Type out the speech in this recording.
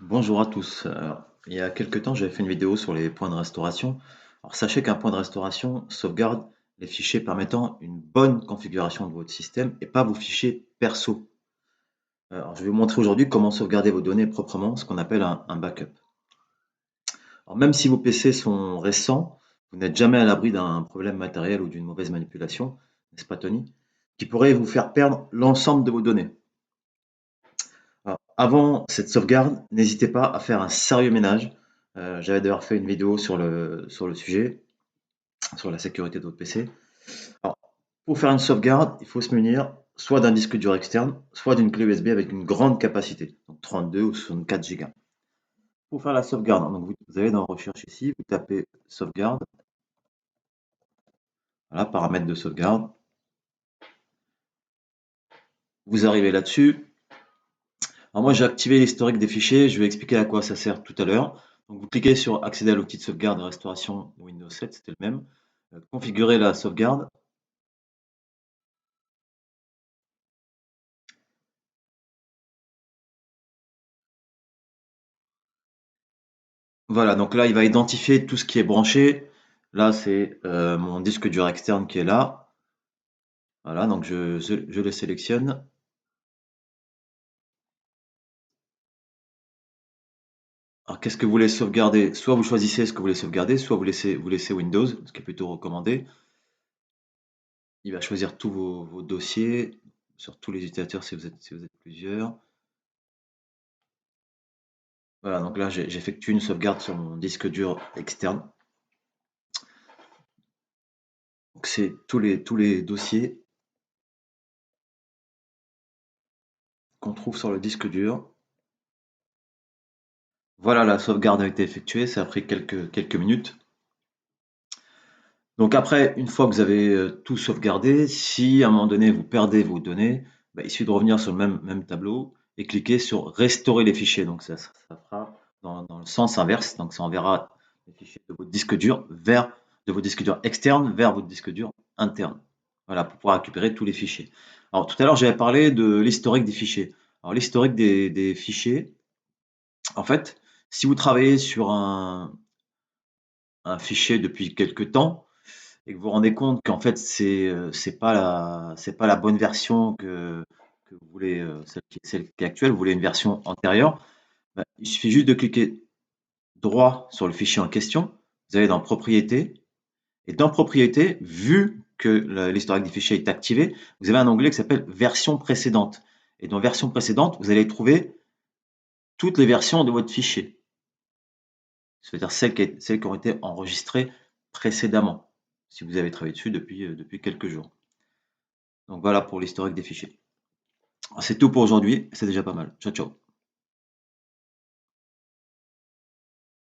Bonjour à tous. Alors, il y a quelques temps, j'avais fait une vidéo sur les points de restauration. Alors, sachez qu'un point de restauration sauvegarde les fichiers permettant une bonne configuration de votre système et pas vos fichiers perso. Alors, je vais vous montrer aujourd'hui comment sauvegarder vos données proprement, ce qu'on appelle un backup. Alors, même si vos PC sont récents, vous n'êtes jamais à l'abri d'un problème matériel ou d'une mauvaise manipulation, n'est-ce pas Tony, qui pourrait vous faire perdre l'ensemble de vos données. Alors, avant cette sauvegarde, n'hésitez pas à faire un sérieux ménage. J'avais d'ailleurs fait une vidéo sur le sujet, sur la sécurité de votre PC. Alors, pour faire une sauvegarde, il faut se munir soit d'un disque dur externe, soit d'une clé USB avec une grande capacité, donc 32 ou 64 Go. Pour faire la sauvegarde, donc vous allez dans Recherche ici, vous tapez sauvegarde, voilà, paramètres de sauvegarde. Vous arrivez là-dessus. Alors moi j'ai activé l'historique des fichiers, je vais expliquer à quoi ça sert tout à l'heure. Donc vous cliquez sur accéder à l'outil de sauvegarde et restauration Windows 7, c'était le même. Configurer la sauvegarde. Voilà, donc là il va identifier tout ce qui est branché. Là c'est mon disque dur externe qui est là. Voilà, donc je le sélectionne. Alors qu'est-ce que vous voulez sauvegarder? Soit vous choisissez ce que vous voulez sauvegarder, soit vous laissez Windows, ce qui est plutôt recommandé. Il va choisir tous vos dossiers, sur tous les utilisateurs si vous êtes plusieurs. Voilà, donc là j'effectue une sauvegarde sur mon disque dur externe. Donc c'est tous les dossiers qu'on trouve sur le disque dur. Voilà, la sauvegarde a été effectuée, ça a pris quelques minutes. Donc après, une fois que vous avez tout sauvegardé, si à un moment donné vous perdez vos données, bah, il suffit de revenir sur le même tableau et cliquer sur restaurer les fichiers. Donc ça fera dans le sens inverse, donc ça enverra les fichiers de votre disque dur de vos disques durs externes vers votre disque dur interne. Voilà, pour pouvoir récupérer tous les fichiers. Alors tout à l'heure, j'avais parlé de l'historique des fichiers. Alors l'historique des fichiers, en fait, si vous travaillez sur un fichier depuis quelque temps, et que vous vous rendez compte qu'en fait c'est pas la bonne version que vous voulez, celle qui est actuelle, vous voulez une version antérieure, bah, il suffit juste de cliquer droit sur le fichier en question, vous allez dans Propriétés, et dans Propriétés, vu que l'historique des fichiers est activé, vous avez un onglet qui s'appelle Version précédente. Et dans Version précédente, vous allez trouver toutes les versions de votre fichier, c'est-à-dire celles qui ont été enregistrées précédemment, si vous avez travaillé dessus depuis quelques jours. Donc voilà pour l'historique des fichiers. C'est tout pour aujourd'hui, c'est déjà pas mal. Ciao ciao.